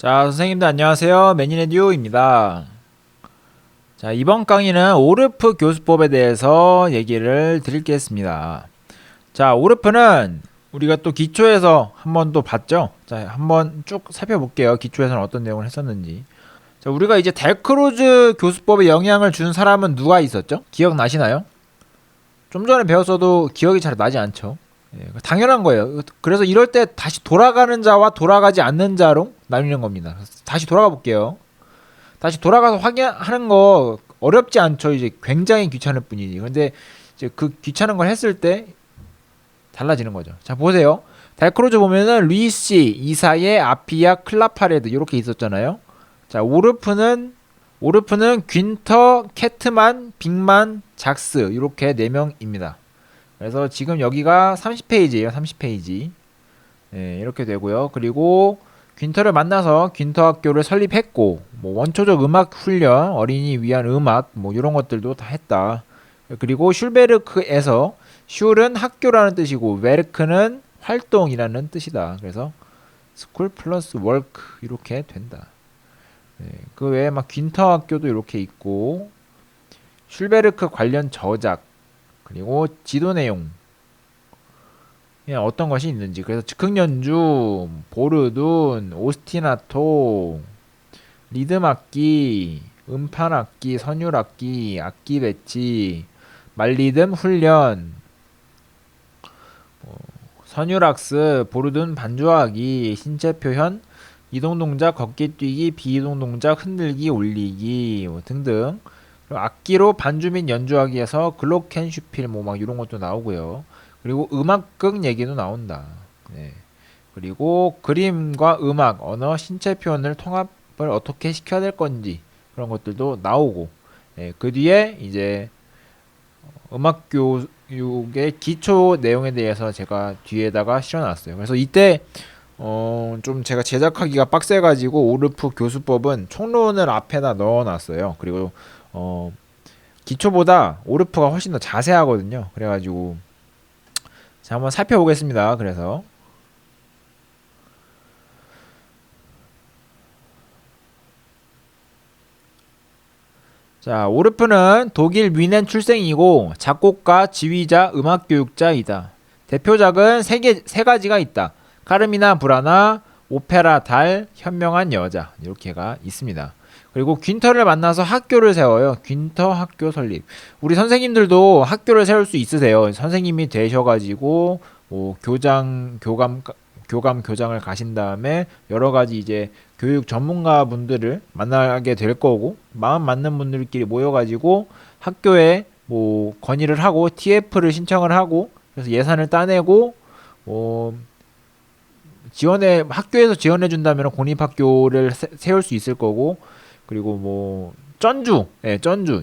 자, 선생님들 안녕하세요. 매니레디오입니다. 자, 이번 강의는 오르프 교수법에 대해서 얘기를 드리겠습니다. 자, 오르프는 우리가 또 기초에서 한번 또 봤죠? 자, 한번 쭉 살펴볼게요. 기초에서는 어떤 내용을 했었는지. 자, 우리가 이제 델크로즈 교수법에 영향을 준 사람은 누가 있었죠? 기억나시나요? 좀 전에 배웠어도 기억이 잘 나지 않죠? 예, 당연한 거예요. 그래서 이럴 때 다시 돌아가는 자와 돌아가지 않는 자로 나뉘는 겁니다. 다시 돌아가 볼게요. 다시 돌아가서 확인하는 거 어렵지 않죠. 이제 굉장히 귀찮을 뿐이지. 근데 이제 그 귀찮은 걸 했을 때 달라지는 거죠. 자, 보세요. 달크로즈 보면은 루이시, 이사예, 아피아, 클라파레드 이렇게 있었잖아요. 자, 오르프는 귄터, 캐트만, 빅만, 작스 이렇게 4명입니다. 그래서 지금 여기가 30페이지예요. 30페이지. 예, 이렇게 되고요. 그리고 귄터를 만나서 귄터 학교를 설립했고, 뭐 원초적 음악 훈련, 어린이 위한 음악, 뭐 이런 것들도 다 했다. 그리고 슐베르크에서 슐은 학교라는 뜻이고 베르크는 활동이라는 뜻이다. 그래서 스쿨 플러스 월크 이렇게 된다. 예, 그 외에 막 귄터 학교도 이렇게 있고 슐베르크 관련 저작 그리고 지도 내용 어떤 것이 있는지 그래서 즉흥 연주, 보르둔, 오스티나토, 리듬 악기, 음판 악기, 선율 악기, 악기 배치, 말리듬 훈련, 선율 악스, 보르둔 반주하기, 신체 표현, 이동 동작, 걷기, 뛰기, 비이동 동작, 흔들기, 올리기 뭐 등등. 그리고 악기로 반주 및 연주하기에서 글로켄슈필 뭐 막 이런 것도 나오고요. 그리고 음악극 얘기도 나온다. 네. 그리고 그림과 음악, 언어, 신체 표현을 통합을 어떻게 시켜야 될 건지 그런 것들도 나오고 그 뒤에 이제 음악 교육의 기초 내용에 대해서 제가 뒤에다가 실어놨어요. 그래서 이때 좀 제가 제작하기가 빡세가지고 오르프 교수법은 총론을 앞에다 넣어놨어요. 그리고 기초보다 오르프가 훨씬 더 자세하거든요. 그래가지고 자 한번 살펴보겠습니다. 그래서 자 오르프는 독일 뮌헨 출생이고 작곡가, 지휘자, 음악교육자이다. 대표작은 세 가지가 있다. 카르미나 브라나, 오페라 달, 현명한 여자 이렇게가 있습니다. 그리고 귄터를 만나서 학교를 세워요. 귄터 학교 설립. 우리 선생님들도 학교를 세울 수 있으세요. 선생님이 되셔가지고 뭐 교장을 가신 다음에 여러 가지 이제 교육 전문가 분들을 만나게 될 거고 마음 맞는 분들끼리 모여가지고 학교에 뭐 건의를 하고 TF를 신청을 하고 그래서 예산을 따내고 뭐 학교에서 지원해 준다면 공립학교를 세울 수 있을 거고 그리고 뭐 전주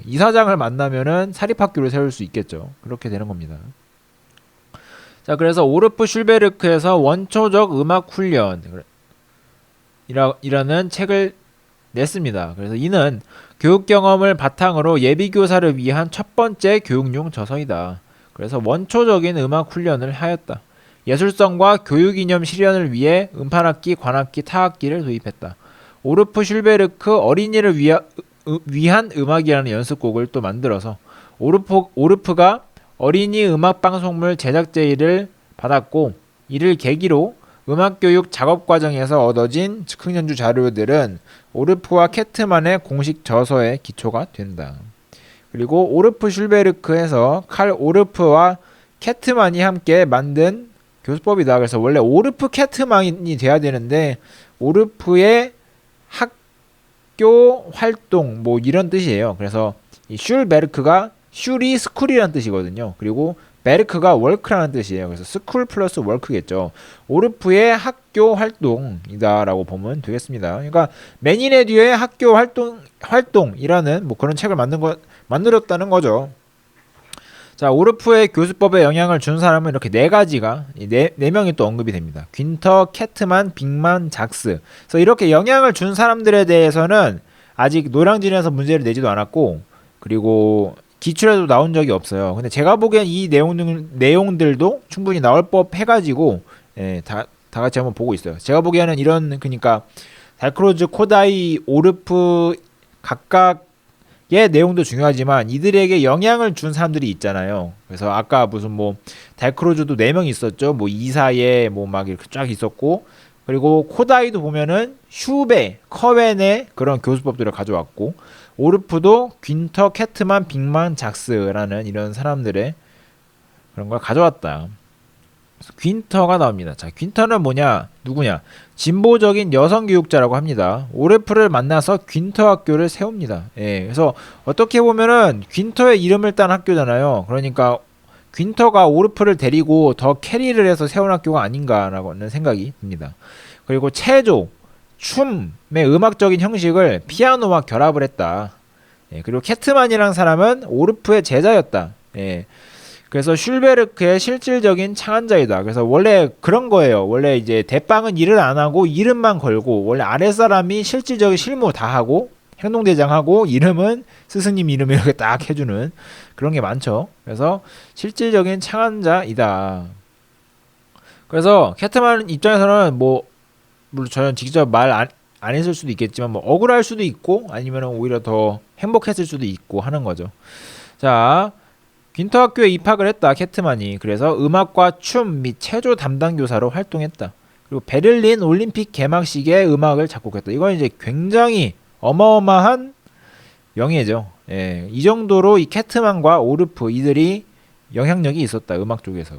이사장을 만나면은 사립학교를 세울 수 있겠죠. 그렇게 되는 겁니다. 자, 그래서 오르프 슐베르크에서 원초적 음악 훈련 이라는 책을 냈습니다. 그래서 이는 교육 경험을 바탕으로 예비 교사를 위한 첫 번째 교육용 저서이다. 그래서 원초적인 음악 훈련을 하였다. 예술성과 교육 이념 실현을 위해 음판악기, 관악기, 타악기를 도입했다. 오르프 슐베르크 어린이를 위한 음악이라는 연습곡을 또 만들어서 오르프가 어린이 음악 방송물 제작 제의를 받았고 이를 계기로 음악교육 작업 과정에서 얻어진 즉흥 연주 자료들은 오르프와 캐트만의 공식 저서의 기초가 된다. 그리고 오르프 슐베르크에서 칼 오르프와 캐트만이 함께 만든 교수법이다. 그래서 원래 오르프 캐트만이 돼야 되는데 오르프의 학교 활동 뭐 이런 뜻이에요. 그래서 이 슐베르크가 슐이 스쿨이라는 뜻이거든요. 그리고 베르크가 월크라는 뜻이에요. 그래서 스쿨 플러스 월크겠죠. 오르프의 학교 활동이다라고 보면 되겠습니다. 그러니까 매니레디오의 학교 활동이라는 뭐 그런 책을 만들었다는 거죠. 자, 오르프의 교수법에 영향을 준 사람은 이렇게 네 명이 또 언급이 됩니다. 귄터, 캐트만, 빅만, 작스. 그래서 이렇게 영향을 준 사람들에 대해서는 아직 노량진에서 문제를 내지도 않았고, 그리고 기출에도 나온 적이 없어요. 근데 제가 보기엔 이 내용들도 충분히 나올 법 해가지고 다 같이 한번 보고 있어요. 제가 보기에는 그러니까 달크로즈, 코다이, 오르프 각각의 내용도 중요하지만 이들에게 영향을 준 사람들이 있잖아요. 그래서 아까 무슨 뭐 달크로즈도 4명 있었죠. 뭐 이사예 뭐 막 이렇게 쫙 있었고, 그리고 코다이도 보면은 슈베, 커벤의 그런 교수법들을 가져왔고, 오르프도 귄터, 캐트만, 빅만, 작스라는 이런 사람들의 그런 걸 가져왔다. 귄터가 나옵니다. 자, 귄터는 뭐냐? 누구냐? 진보적인 여성 교육자라고 합니다. 오르프를 만나서 귄터 학교를 세웁니다. 예, 그래서 어떻게 보면은 귄터의 이름을 딴 학교잖아요. 그러니까 귄터가 오르프를 데리고 더 캐리를 해서 세운 학교가 아닌가라는 생각이 듭니다. 그리고 체조, 춤의 음악적인 형식을 피아노와 결합을 했다. 예, 그리고 캐트만이라는 사람은 오르프의 제자였다. 예, 그래서 슐베르크의 실질적인 창안자이다. 그래서 원래 그런 거예요. 원래 이제 대빵은 일을 안 하고 이름만 걸고, 원래 아랫사람이 실질적인 실무 다 하고 행동대장하고, 이름은 스승님 이름 이렇게 딱 해주는 그런 게 많죠. 그래서 실질적인 창안자이다. 그래서 캐트만 입장에서는 뭐 물론 저는 직접 말 안 했을 수도 있겠지만 뭐 억울할 수도 있고, 아니면 오히려 더 행복했을 수도 있고 하는 거죠. 자, 귄터 학교에 입학을 했다, 캐트만이. 그래서 음악과 춤 및 체조 담당 교사로 활동했다. 그리고 베를린 올림픽 개막식의 음악을 작곡했다. 이건 이제 굉장히 어마어마한 명예죠. 예, 이 정도로 이 캐트만과 오르프 이들이 영향력이 있었다, 음악 쪽에서.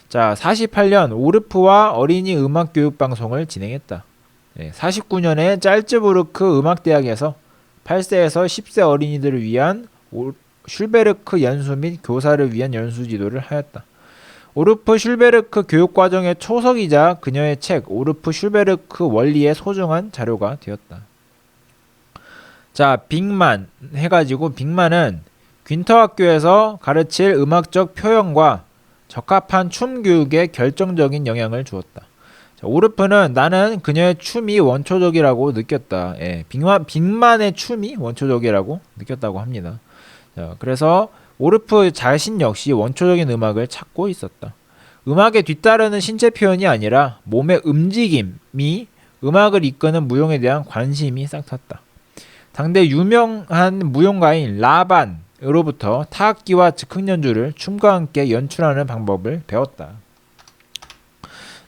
자, 48년 오르프와 어린이 음악 교육 방송을 진행했다. 예, 49년에 짤츠부르크 음악대학에서 8세에서 10세 어린이들을 위한 슐베르크 연수 및 교사를 위한 연수 지도를 하였다. 오르프 슐베르크 교육과정의 초석이자 그녀의 책 오르프 슐베르크 원리의 소중한 자료가 되었다. 자, 빅만 해가지고, 빅만은 귄터 학교에서 가르칠 음악적 표현과 적합한 춤 교육에 결정적인 영향을 주었다. 자, 오르프는 나는 그녀의 춤이 원초적이라고 느꼈다. 예, 빅만의 춤이 원초적이라고 느꼈다고 합니다. 자, 그래서 오르프 자신 역시 원초적인 음악을 찾고 있었다. 음악에 뒤따르는 신체 표현이 아니라 몸의 움직임이 음악을 이끄는 무용에 대한 관심이 싹 텄다. 당대 유명한 무용가인 라반으로부터 타악기와 즉흥 연주를 춤과 함께 연출하는 방법을 배웠다.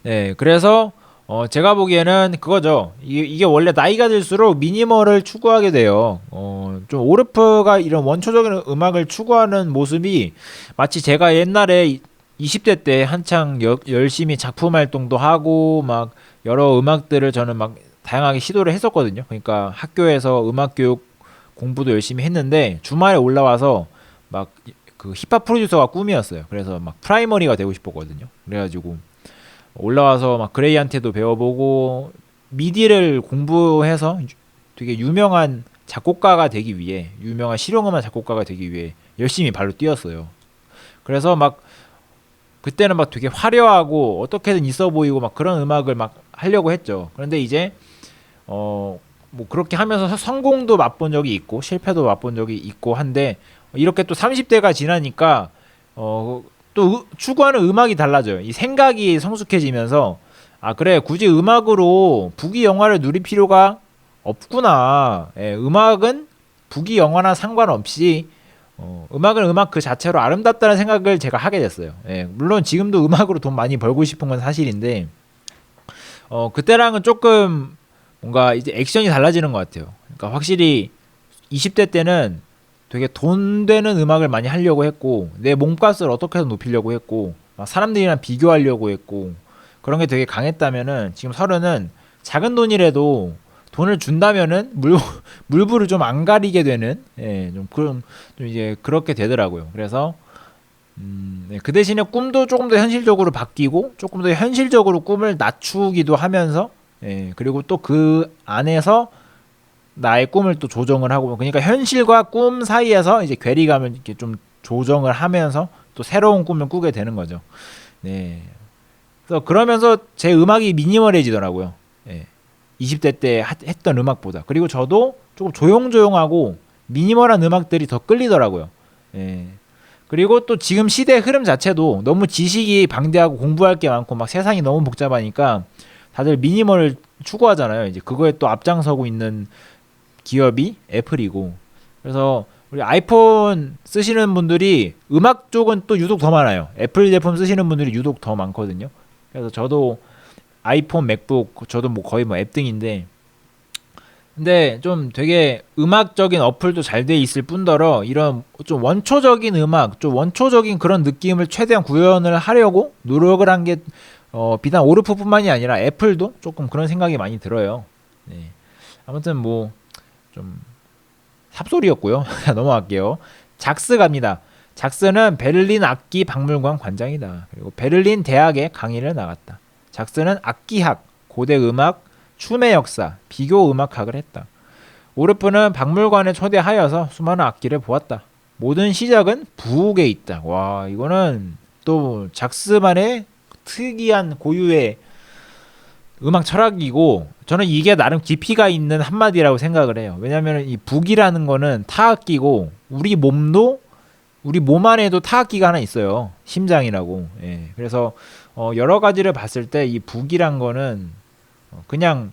네, 그래서 제가 보기에는 그거죠. 이게 원래 나이가 들수록 미니멀을 추구하게 돼요. 좀 오르프가 이런 원초적인 음악을 추구하는 모습이 마치 제가 옛날에 20대 때 한창 열심히 작품 활동도 하고 막 여러 음악들을 저는 막 다양하게 시도를 했었거든요. 그러니까 학교에서 음악 교육 공부도 열심히 했는데 주말에 올라와서 막 그 힙합 프로듀서가 꿈이었어요. 그래서 막 프라이머리가 되고 싶었거든요. 그래가지고 올라와서 막 그레이한테도 배워보고 미디를 공부해서 되게 유명한 작곡가가 되기 위해, 유명한 실용음악 작곡가가 되기 위해 열심히 발로 뛰었어요. 그래서 막 그때는 막 되게 화려하고 어떻게든 있어 보이고 막 그런 음악을 막 하려고 했죠. 그런데 이제 뭐 그렇게 하면서 성공도 맛본 적이 있고 실패도 맛본 적이 있고 한데, 이렇게 또 30대가 지나니까 또 추구하는 음악이 달라져요. 이 생각이 성숙해지면서 아, 그래, 굳이 음악으로 부귀 영화를 누릴 필요가 없구나. 예, 음악은 부귀 영화나 상관없이 음악은 음악 그 자체로 아름답다는 생각을 제가 하게 됐어요. 예, 물론 지금도 음악으로 돈 많이 벌고 싶은 건 사실인데 그때랑은 조금 뭔가 이제 액션이 달라지는 것 같아요. 그러니까 확실히 20대 때는 되게 돈 되는 음악을 많이 하려고 했고, 내 몸값을 어떻게 해서 높이려고 했고, 막 사람들이랑 비교하려고 했고, 그런 게 되게 강했다면은 지금 서른은 작은 돈이라도 돈을 준다면은 물불을 좀 안 가리게 되는, 예, 좀 이제 그렇게 되더라고요. 그래서 네, 그 대신에 꿈도 조금 더 현실적으로 바뀌고 조금 더 현실적으로 꿈을 낮추기도 하면서, 예, 그리고 또 그 안에서 나의 꿈을 또 조정을 하고, 그러니까 현실과 꿈 사이에서 이제 괴리감을 이렇게 좀 조정을 하면서 또 새로운 꿈을 꾸게 되는 거죠. 네. 그래서 그러면서 제 음악이 미니멀해지더라고요. 예. 20대 때 했던 음악보다. 그리고 저도 조금 조용조용하고 미니멀한 음악들이 더 끌리더라고요. 예. 그리고 또 지금 시대 흐름 자체도 너무 지식이 방대하고 공부할 게 많고 막 세상이 너무 복잡하니까 다들 추구하잖아요. 이제 그거에 또 앞장서고 있는 기업이 애플이고. 그래서 우리 아이폰 쓰시는 분들이 음악 쪽은 또 유독 더 많아요. 애플 제품 쓰시는 분들이 유독 더 많거든요. 그래서 저도 아이폰, 맥북 저도 뭐 거의 뭐 앱등인데, 근데 좀 되게 음악적인 어플도 잘 돼 있을 뿐더러 이런 좀 원초적인 음악, 좀 원초적인 그런 느낌을 최대한 구현을 하려고 노력을 한 게 비단 오르프뿐만이 아니라 애플도 조금 그런 생각이 많이 들어요. 네. 아무튼 뭐 좀 삽소리였고요. 넘어갈게요. 작스 갑니다. 작스는 베를린 악기 박물관 관장이다. 그리고 베를린 대학에 강의를 나갔다. 작스는 악기학, 고대 음악, 춤의 역사, 비교 음악학을 했다. 오르프는 박물관에 초대하여서 수많은 악기를 보았다. 모든 시작은 부엌에 있다. 와, 이거는 또 작스만의 특이한 고유의 음악 철학이고, 저는 이게 나름 깊이가 있는 한마디라고 생각을 해요. 왜냐하면 이 북이라는 거는 타악기고, 우리 몸 안에도 타악기가 하나 있어요. 심장이라고. 예. 그래서 여러 가지를 봤을 때 이 북이란 거는 그냥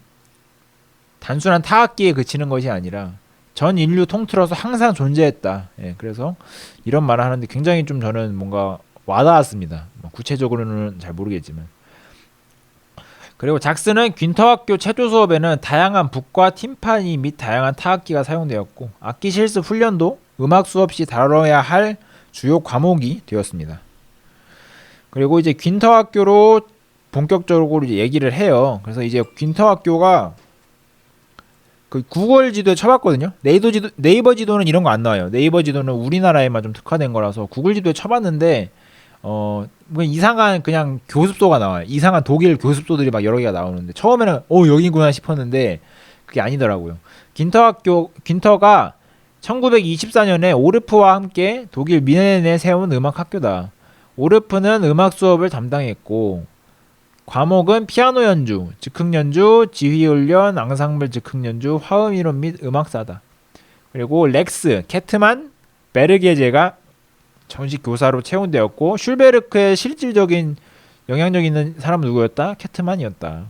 단순한 타악기에 그치는 것이 아니라 전 인류 통틀어서 항상 존재했다. 예. 그래서 이런 말을 하는데 굉장히 좀 저는 뭔가 와닿았습니다. 구체적으로는 잘 모르겠지만. 그리고 작스는 귄터 학교 체조 수업에는 다양한 북과 팀파니 및 다양한 타악기가 사용되었고, 악기 실습 훈련도 음악 수업 시 다뤄야 할 주요 과목이 되었습니다. 그리고 이제 귄터 학교로 본격적으로 이제 얘기를 해요. 그래서 이제 귄터 학교가 그 구글 지도에 쳐봤거든요. 네이버 지도는 이런 거 안 나와요. 네이버 지도는 우리나라에만 좀 특화된 거라서 구글 지도에 쳐봤는데 뭐 이상한 그냥 교습소가 나와요. 이상한 독일 교습소들이 막 여러 개가 나오는데 처음에는 여기구나 싶었는데 그게 아니더라고요. 귄터가 1924년에 오르프와 함께 독일 미넨에 세운 음악 학교다. 오르프는 음악 수업을 담당했고 과목은 피아노 연주, 즉흥 연주, 지휘 훈련, 앙상블 즉흥 연주, 화음 이론 및 음악사다. 그리고 렉스, 캐트만, 베르게제가 정식 교사로 채용되었고 슐베르크의 실질적인 영향력 있는 사람은 누구였다? 캐트만이었다.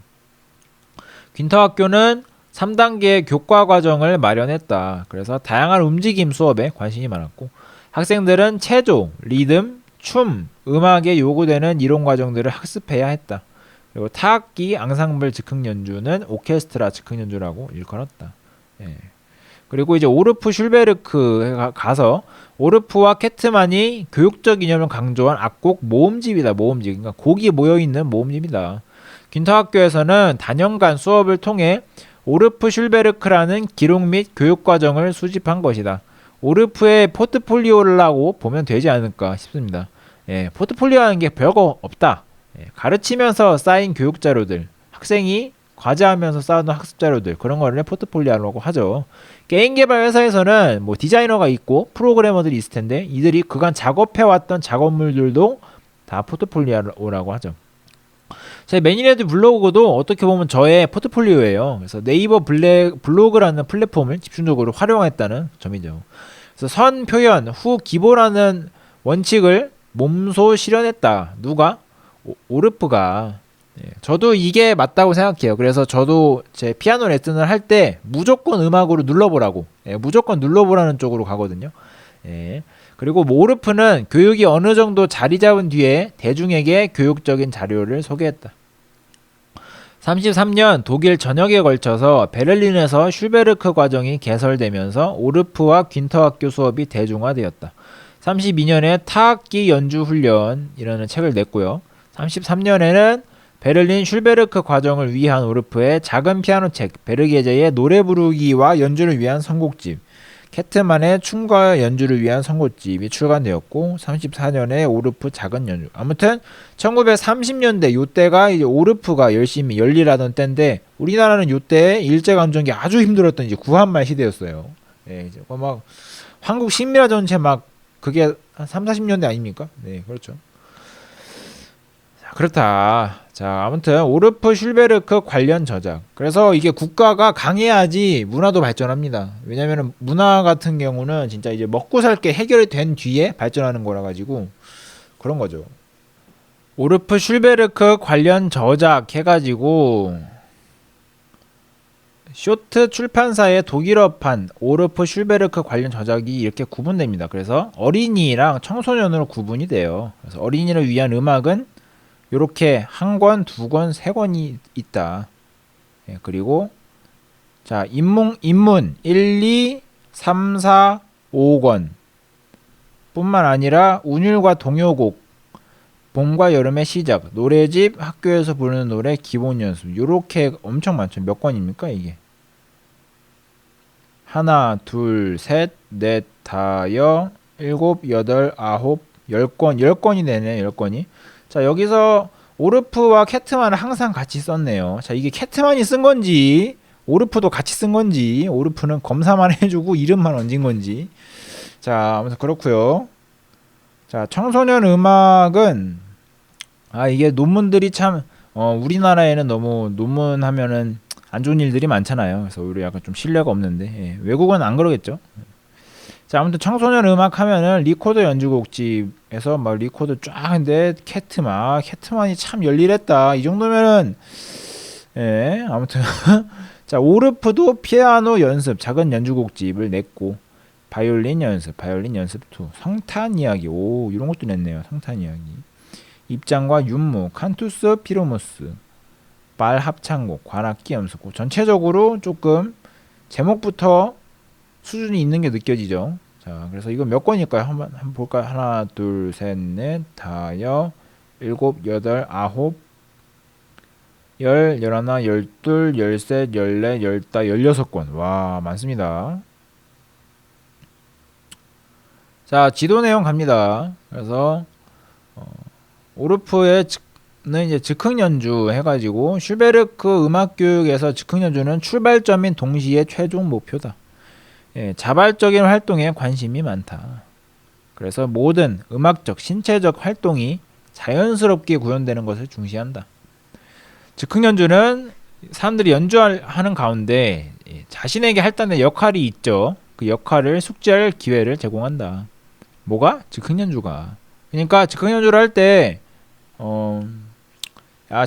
귄터 학교는 3단계의 교과 과정을 마련했다. 그래서 다양한 움직임 수업에 관심이 많았고 학생들은 체조, 리듬, 춤, 음악에 요구되는 이론 과정들을 학습해야 했다. 그리고 타악기, 앙상블 즉흥 연주는 오케스트라 즉흥 연주라고 일컬었다. 예. 그리고 이제 오르프 슐베르크에 가서 오르프와 캐트만이 교육적 이념을 강조한 악곡 모음집이다. 모음집. 그러니까 곡이 모여있는 모음집이다. 귄터 학교에서는 단연간 수업을 통해 오르프 슐베르크라는 기록 및 교육 과정을 수집한 것이다. 오르프의 포트폴리오라고 보면 되지 않을까 싶습니다. 예, 포트폴리오라는 게 별거 없다. 예, 가르치면서 쌓인 교육 자료들, 학생이 과제하면서 쌓아둔 학습 자료들, 그런 거를 포트폴리오라고 하죠. 게임 개발 회사에서는 뭐 디자이너가 있고 프로그래머들이 있을 텐데 이들이 그간 작업해왔던 작업물들도 다 포트폴리오라고 하죠. 제 매니레드 블로그도 어떻게 보면 저의 포트폴리오예요. 그래서 네이버 블로그라는 플랫폼을 집중적으로 활용했다는 점이죠. 그래서 선 표현 후 기보라는 원칙을 몸소 실현했다. 누가? 오르프가. 예, 저도 이게 맞다고 생각해요. 그래서 저도 제 피아노 레슨을 할 때 무조건 음악으로 눌러보라고, 무조건 눌러보라는 쪽으로 가거든요. 예. 그리고 오르프는 교육이 어느 정도 자리 잡은 뒤에 대중에게 교육적인 자료를 소개했다. 33년 독일 전역에 걸쳐서 베를린에서 슐베르크 과정이 개설되면서 오르프와 귄터 학교 수업이 대중화되었다. 32년에 타악기 연주 훈련이라는 책을 냈고요. 33년에는 베를린 슐베르크 과정을 위한 오르프의 작은 피아노 책, 베르게제의 노래 부르기와 연주를 위한 선곡집, 캐트만의 춤과 연주를 위한 선곡집이 출간되었고 34년에 오르프 작은 연주. 아무튼 1930년대 요때가 이제 오르프가 열심히 열일하던 때인데 우리나라는 요때 일제강점기 아주 힘들었던 이제 구한말 시대였어요. 네, 이제 막 한국 식민화 전체 막 그게 한 3, 40년대 아닙니까? 네, 그렇죠. 자, 그렇다. 자, 아무튼 오르프 슐베르크 관련 저작. 그래서 이게 국가가 강해야지 문화도 발전합니다. 왜냐면은 문화 같은 경우는 진짜 이제 먹고 살 게 해결이 된 뒤에 발전하는 거라 가지고 그런 거죠. 오르프 슐베르크 관련 저작 해가지고 쇼트 출판사의 독일어판 오르프 슐베르크 관련 저작이 이렇게 구분됩니다. 그래서 어린이랑 청소년으로 구분이 돼요. 그래서 어린이를 위한 음악은 이렇게 한 권, 두 권, 세 권이 있다. 예, 그리고 자 인문 1, 2, 3, 4, 5권 뿐만 아니라 운율과 동요곡, 봄과 여름의 시작, 노래집, 학교에서 부르는 노래, 기본 연습 요렇게 엄청 많죠. 몇 권입니까 이게? 하나, 둘, 셋, 넷, 다여, 일곱, 여덟, 아홉, 10권, 10권이 되네. 10권이. 자 여기서 오르프와 캐트만을 항상 같이 썼네요. 자 이게 캐트만이 쓴 건지 오르프도 같이 쓴 건지, 오르프는 검사만 해주고 이름만 얹은 건지. 자 아무튼 그렇고요. 자 청소년 음악은 이게 논문들이 참 우리나라에는 너무 논문 하면은 안 좋은 일들이 많잖아요. 그래서 오히려 약간 좀 신뢰가 없는데, 예, 외국은 안 그러겠죠. 자 아무튼 청소년 음악 하면은 리코더 연주곡집에서 막 리코더 쫙 했는데 캐트만이 참 열일했다 이 정도면은, 예 아무튼 자 오르프도 피아노 연습 작은 연주곡집을 냈고, 바이올린 연습 2, 성탄 이야기, 오 이런 것도 냈네요. 성탄 이야기, 입장과 윤무, 칸투스 피로무스, 발 합창곡, 관악기 연습곡. 전체적으로 조금 제목부터 수준이 있는 게 느껴지죠. 자 그래서 이거 몇 권일까요? 한번 볼까요? 하나, 둘, 셋, 넷, 다여, 일곱, 여덟, 아홉, 열, 열하나, 열둘, 열셋, 열넷, 열다, 16권. 와 많습니다. 자 지도 내용 갑니다. 그래서 오르프의 는 이제 즉흥 연주 해가지고, 슐베르크 음악 교육에서 즉흥 연주는 출발점인 동시에 최종 목표다. 예, 자발적인 활동에 관심이 많다. 그래서 모든 음악적, 신체적 활동이 자연스럽게 구현되는 것을 중시한다. 즉흥 연주는 사람들이 연주하는 가운데 자신에게 할당된 역할이 있죠. 그 역할을 숙지할 기회를 제공한다. 뭐가? 즉흥 연주가. 그러니까 즉흥 연주를 할 때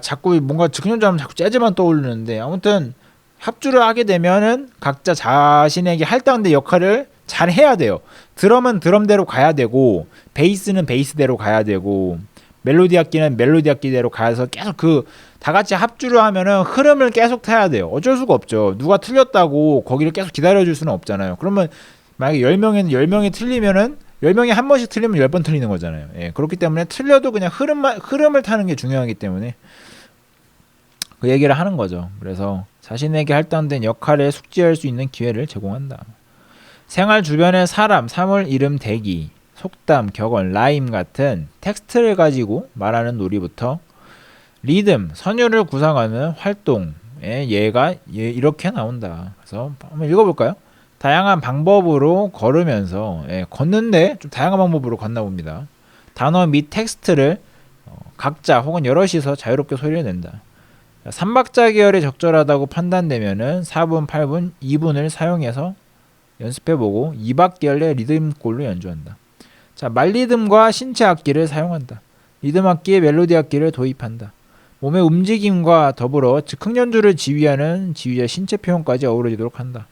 자꾸 뭔가 즉흥 연주하면 자꾸 재즈만 떠오르는데, 아무튼 합주를 하게 되면은 각자 자신에게 할당된 역할을 잘 해야 돼요. 드럼은 드럼대로 가야 되고, 베이스는 베이스대로 가야 되고, 멜로디 악기는 멜로디 악기대로 가서 계속 그 다 같이 합주를 하면은 흐름을 계속 타야 돼요. 어쩔 수가 없죠. 누가 틀렸다고 거기를 계속 기다려줄 수는 없잖아요. 그러면 만약에 10명이 틀리면은 10명이 한 번씩 틀리면 10번 틀리는 거잖아요. 예, 그렇기 때문에 틀려도 그냥 흐름을 타는 게 중요하기 때문에 그 얘기를 하는 거죠. 그래서 자신에게 할당된 역할에 숙지할 수 있는 기회를 제공한다. 생활 주변의 사람, 사물, 이름, 대기, 속담, 격언, 라임 같은 텍스트를 가지고 말하는 놀이부터 리듬, 선율을 구상하는 활동의 예가 이렇게 나온다. 그래서 한번 읽어볼까요? 다양한 방법으로 걸으면서, 걷는데 좀 다양한 방법으로 걷나 봅니다. 단어 및 텍스트를 각자 혹은 여럿이서 자유롭게 소리를 낸다. 3박자 계열이 적절하다고 판단되면은 4분, 8분, 2분을 사용해서 연습해보고 2박 계열의 리듬골로 연주한다. 자, 말리듬과 신체 악기를 사용한다. 리듬 악기에 멜로디 악기를 도입한다. 몸의 움직임과 더불어 즉흥 연주를 지휘하는 지휘자 신체 표현까지 어우러지도록 한다.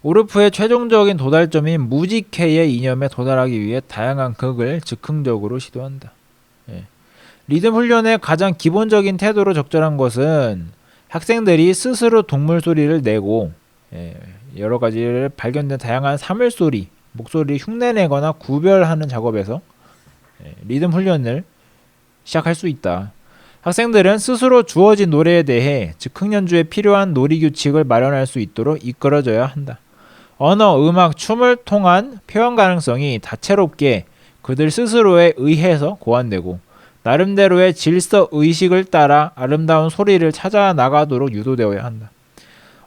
오르프의 최종적인 도달점인 무직회의 이념에 도달하기 위해 다양한 극을 즉흥적으로 시도한다. 리듬 훈련의 가장 기본적인 태도로 적절한 것은 학생들이 스스로 동물 소리를 내고, 여러 가지를 발견된 다양한 사물 소리, 목소리를 흉내내거나 구별하는 작업에서 리듬 훈련을 시작할 수 있다. 학생들은 스스로 주어진 노래에 대해 즉흥 연주에 필요한 놀이 규칙을 마련할 수 있도록 이끌어줘야 한다. 언어, 음악, 춤을 통한 표현 가능성이 다채롭게 그들 스스로에 의해서 고안되고, 나름대로의 질서 의식을 따라 아름다운 소리를 찾아 나가도록 유도되어야 한다.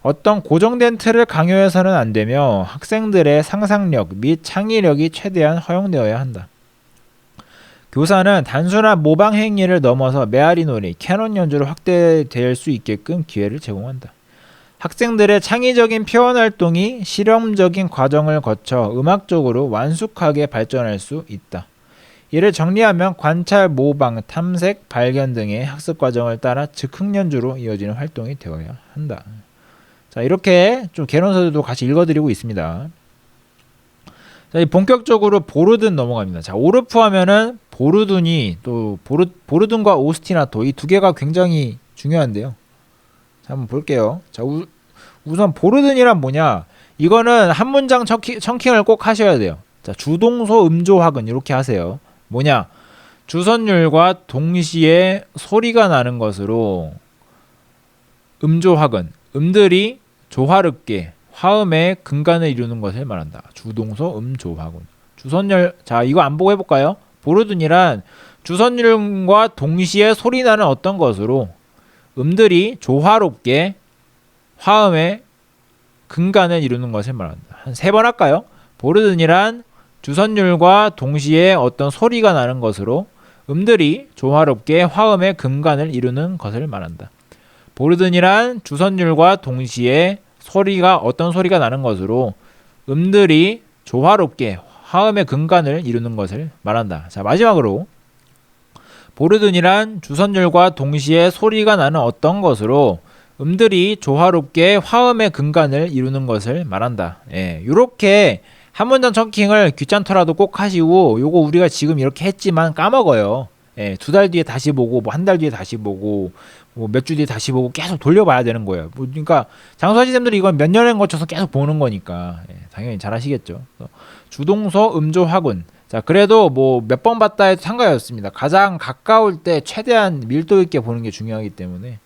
어떤 고정된 틀을 강요해서는 안 되며 학생들의 상상력 및 창의력이 최대한 허용되어야 한다. 교사는 단순한 모방 행위를 넘어서 메아리 놀이, 캐논 연주로 확대될 수 있게끔 기회를 제공한다. 학생들의 창의적인 표현 활동이 실험적인 과정을 거쳐 음악적으로 완숙하게 발전할 수 있다. 이를 정리하면 관찰, 모방, 탐색, 발견 등의 학습 과정을 따라 즉흥 연주로 이어지는 활동이 되어야 한다. 자, 이렇게 좀 개론서들도 같이 읽어드리고 있습니다. 자, 본격적으로 보르든 넘어갑니다. 자, 오르프 하면은 보르든이 또 보르든과 오스티나토 이 두 개가 굉장히 중요한데요. 자, 한번 볼게요. 자, 우선 보르든이란 뭐냐? 이거는 한 문장 청킹을 꼭 하셔야 돼요. 자, 주동소 음조학은 이렇게 하세요. 뭐냐? 주선율과 동시에 소리가 나는 것으로 음조학은 음들이 조화롭게 화음의 근간을 이루는 것을 말한다. 주동소 음조학은 주선율. 자, 이거 안 보고 해볼까요? 보르든이란 주선율과 동시에 소리 나는 어떤 것으로 음들이 조화롭게 화음의 근간을 이루는 것을 말한다. 한 3번 할까요? 보르든이란 주선율과 동시에 어떤 소리가 나는 것으로 음들이 조화롭게 화음의 근간을 이루는 것을 말한다. 보르든이란 주선율과 동시에 어떤 소리가 나는 것으로 음들이 조화롭게 화음의 근간을 이루는 것을 말한다. 자, 마지막으로 보르든이란 주선율과 동시에 소리가 나는 어떤 것으로 음들이 조화롭게 화음의 근간을 이루는 것을 말한다. 예, 요렇게 한 문장 청킹을 귀찮더라도 꼭 하시고, 요거 우리가 지금 이렇게 했지만 까먹어요. 예, 2달 뒤에 다시 보고, 뭐 1달 뒤에 다시 보고, 뭐 몇 주 뒤에 다시 보고 계속 돌려봐야 되는 거예요. 그러니까 장수하시님들이 이건 몇 년에 거쳐서 계속 보는 거니까 당연히 잘 하시겠죠. 주동서 음조학은, 자, 그래도 뭐 몇 번 봤다 해도 상관이 없습니다. 가장 가까울 때 최대한 밀도 있게 보는 게 중요하기 때문에.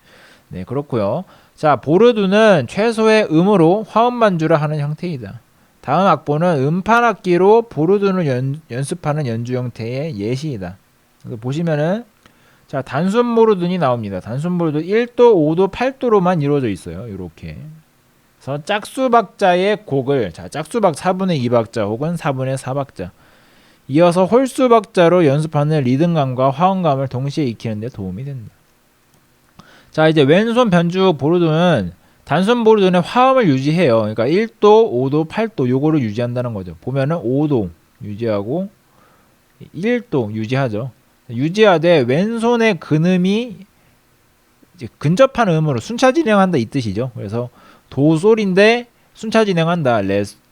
네, 그렇고요. 자, 보르두는 최소의 음으로 화음 반주를 하는 형태이다. 다음 악보는 음판 악기로 보르둔을 연습하는 연주 형태의 예시이다. 그래서 보시면은, 자, 단순 보르둔이 나옵니다. 단순 보르둔 1도, 5도, 8도로만 이루어져 있어요. 이렇게. 그래서 짝수 박자의 곡을, 자, 짝수 박 4분의 2박자 혹은 4분의 4박자 이어서 홀수 박자로 연습하는 리듬감과 화음감을 동시에 익히는 데 도움이 된다. 자, 이제 왼손 변주 보르둔은 단순 보르둔의 화음을 유지해요. 그러니까 1도, 5도, 8도 요거를 유지한다는 거죠. 보면은 5도 유지하고 1도 유지하죠. 유지하되 왼손의 근음이 이제 근접한 음으로 순차 진행한다 이 뜻이죠. 그래서 도솔인데 순차 진행한다.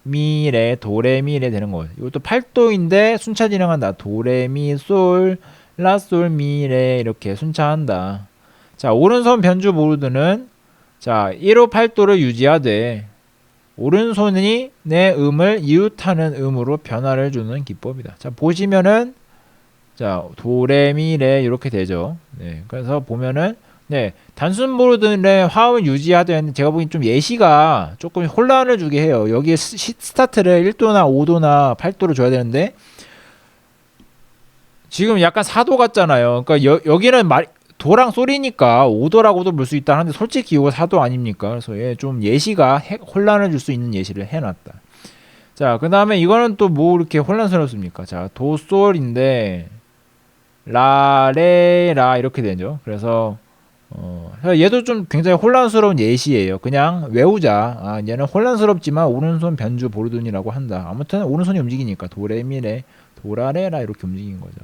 미레 도레미레 되는 거예요. 이것도 8도인데 순차 진행한다. 도레미솔 라솔 미레 이렇게 순차한다. 자, 오른손 변주 보르드는, 자, 1호 8도를 유지하되 오른손이 내 음을 이웃하는 음으로 변화를 주는 기법이다. 자, 보시면은, 자, 도레미레 이렇게 되죠. 네, 그래서 보면은, 네, 단순 보르드의 화음을 유지하되, 제가 보기엔 좀 예시가 조금 혼란을 주게 해요. 여기에 스타트를 1도나 5도나 8도로 줘야 되는데 지금 약간 4도 같잖아요. 그러니까 여기는 도랑 솔이니까 5도라고도 볼 수 있다 하는데 솔직히 이거 4도 아닙니까? 그래서 좀 예시가 혼란을 줄 수 있는 예시를 해놨다. 자, 그 다음에 이거는 또 뭐 이렇게 혼란스럽습니까? 자, 도 솔인데 라, 레, 라 이렇게 되죠. 그래서 얘도 좀 굉장히 혼란스러운 예시예요. 그냥 외우자. 아, 얘는 혼란스럽지만 오른손 변주 보르둔이라고 한다. 아무튼 오른손이 움직이니까 도레미레 도라레라 이렇게 움직인 거죠.